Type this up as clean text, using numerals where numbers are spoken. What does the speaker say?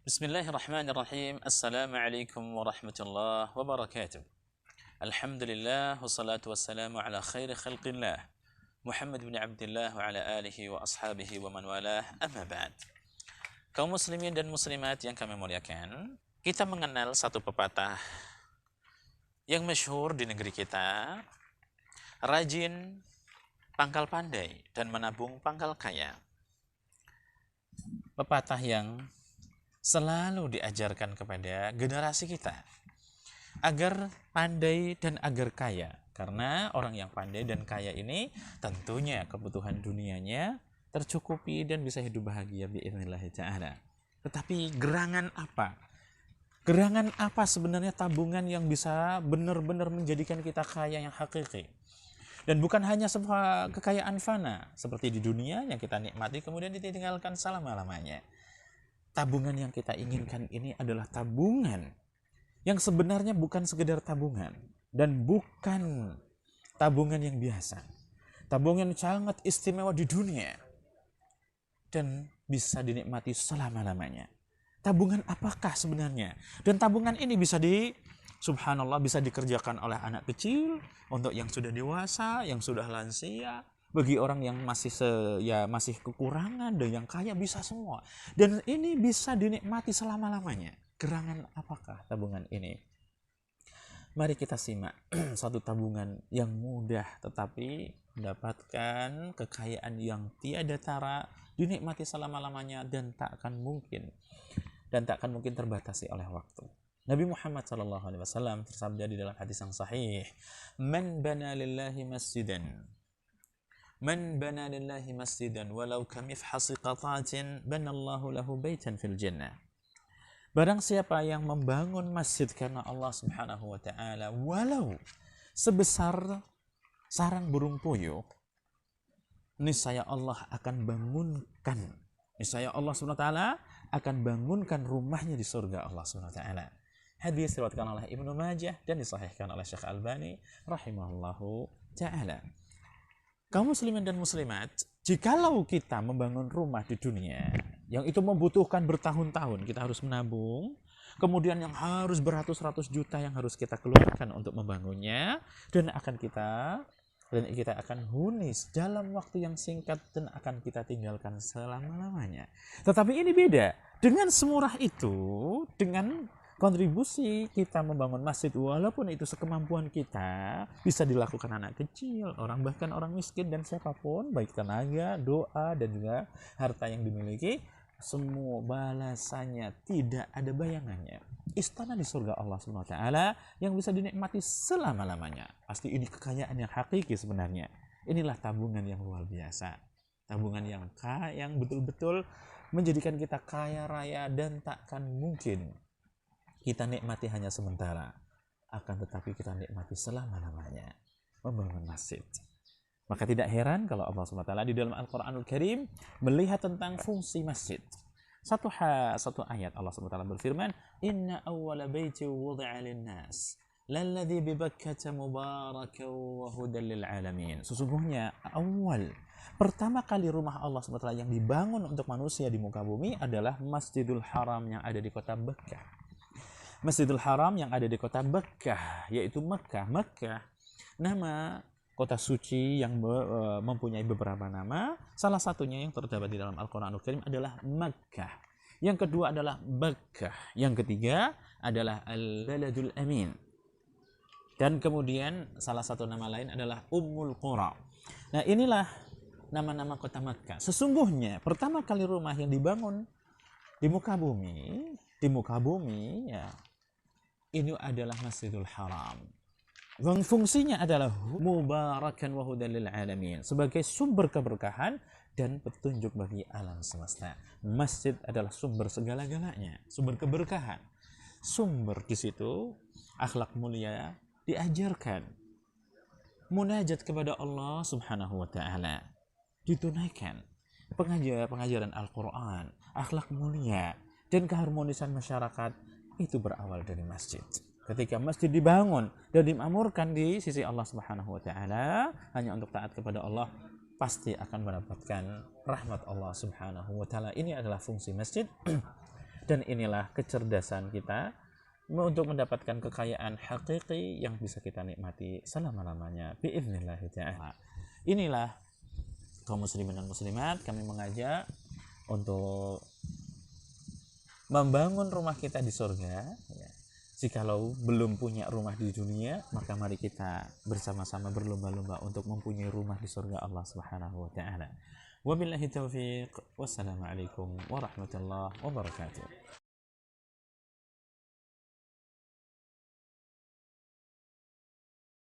Bismillahirrahmanirrahim. Assalamualaikum warahmatullahi wabarakatuh. Alhamdulillah wassalatu wassalamu ala khairi khalqillah Muhammad bin Abdullah wa ala alihi wa ashabihi wa man walah, amma ba'd. Kaum muslimin dan muslimat yang kami muliakan, kita mengenal satu pepatah yang masyhur di negeri kita, rajin pangkal pandai dan menabung pangkal kaya. Pepatah yang selalu diajarkan kepada generasi kita agar pandai dan agar kaya, karena orang yang pandai dan kaya ini tentunya kebutuhan dunianya tercukupi dan bisa hidup bahagia biidznillah ta'ala. Tetapi gerangan apa sebenarnya tabungan yang bisa benar-benar menjadikan kita kaya yang hakiki? Dan bukan hanya sebuah kekayaan fana seperti di dunia yang kita nikmati kemudian ditinggalkan selama-lamanya. Tabungan yang kita inginkan ini adalah tabungan yang sebenarnya bukan sekedar tabungan dan bukan tabungan yang biasa. Tabungan sangat istimewa di dunia dan bisa dinikmati selama-lamanya. Tabungan apakah sebenarnya? Dan tabungan ini subhanallah bisa dikerjakan oleh anak kecil, untuk yang sudah dewasa, yang sudah lansia, bagi orang yang masih kekurangan dan yang kaya bisa semua. Dan ini bisa dinikmati selama-lamanya. Gerangan apakah tabungan ini? Mari kita simak satu tabungan yang mudah tetapi mendapatkan kekayaan yang tiada tara, dinikmati selama-lamanya dan tak akan mungkin terbatasi oleh waktu. Nabi Muhammad SAW bersabda di dalam hadis yang sahih, "Man bana lillahi masjidan walau kamifhasi qatatin banallahu lahu baitan fil jannah." Barang siapa yang membangun masjid karena Allah Subhanahu wa taala walau sebesar sarang burung puyuh, niscaya Allah Subhanahu wa taala akan bangunkan rumahnya di surga Allah Subhanahu wa taala. Hadis diriwayatkan oleh Ibnu Majah dan disahihkan oleh Syekh Albani rahimahullahu taala. Kaum muslimin dan muslimat, jikalau kita membangun rumah di dunia yang itu membutuhkan bertahun-tahun, kita harus menabung, kemudian yang harus beratus-ratus juta yang harus kita keluarkan untuk membangunnya, dan kita akan hunis dalam waktu yang singkat dan akan kita tinggalkan selama-lamanya. Tetapi ini beda. Dengan semurah itu, dengan kontribusi kita membangun masjid walaupun itu sekemampuan kita, bisa dilakukan anak kecil, bahkan orang miskin dan siapapun, baik tenaga, doa dan juga harta yang dimiliki, semua balasannya tidak ada bayangannya. Istana di surga Allah SWT yang bisa dinikmati selama-lamanya. Pasti ini kekayaan yang hakiki sebenarnya. Inilah tabungan yang luar biasa. Tabungan yang betul-betul menjadikan kita kaya raya dan takkan mungkin kita nikmati hanya sementara, akan tetapi kita nikmati selama-lamanya membangun masjid. Maka tidak heran kalau Allah SWT di dalam Al-Quranul Karim melihat tentang fungsi masjid. Satu ayat Allah SWT berfirman, "Inna awwala baiti wudi'a lin-nas lalladzi bi Bakkah mubarakan wa hudan lil alamin." Sesungguhnya pertama kali rumah Allah SWT yang dibangun untuk manusia di muka bumi adalah Masjidul Haram yang ada di kota Bakkah. Masjidul Haram yang ada di kota Bakkah, yaitu Mekkah. Mekkah, nama kota suci yang mempunyai beberapa nama. Salah satunya yang terdapat di dalam Al-Quranul Karim adalah Makkah. Yang kedua adalah Bakkah. Yang ketiga adalah Al-Baladul Amin. Dan kemudian salah satu nama lain adalah Ummul Qura. Nah, inilah nama-nama kota Makkah. Sesungguhnya pertama kali rumah yang dibangun di muka bumi ya, ini adalah Masjidul Haram. Fungsinya adalah mubarakan wa hudan lil alamin, sebagai sumber keberkahan dan petunjuk bagi alam semesta. Masjid adalah sumber segala-galanya, sumber keberkahan. Sumber di situ akhlak mulia diajarkan. Munajat kepada Allah Subhanahu wa taala ditunaikan. Pengajaran Al-Qur'an, akhlak mulia dan keharmonisan masyarakat itu berawal dari masjid. Ketika masjid dibangun dan dimakmurkan di sisi Allah Subhanahu wa taala hanya untuk taat kepada Allah, pasti akan mendapatkan rahmat Allah Subhanahu wa taala. Ini adalah fungsi masjid. Dan inilah kecerdasan kita untuk mendapatkan kekayaan hakiki yang bisa kita nikmati selama-lamanya biiznillah ta'ala. Inilah kaum muslimin dan muslimat, kami mengajak untuk membangun rumah kita di surga ya. Jikalau belum punya rumah di dunia, maka mari kita bersama-sama berlomba-lomba untuk mempunyai rumah di surga Allah Subhanahu wa taala. Wabillahi taufiq. Wassalamualaikum warahmatullahi wabarakatuh.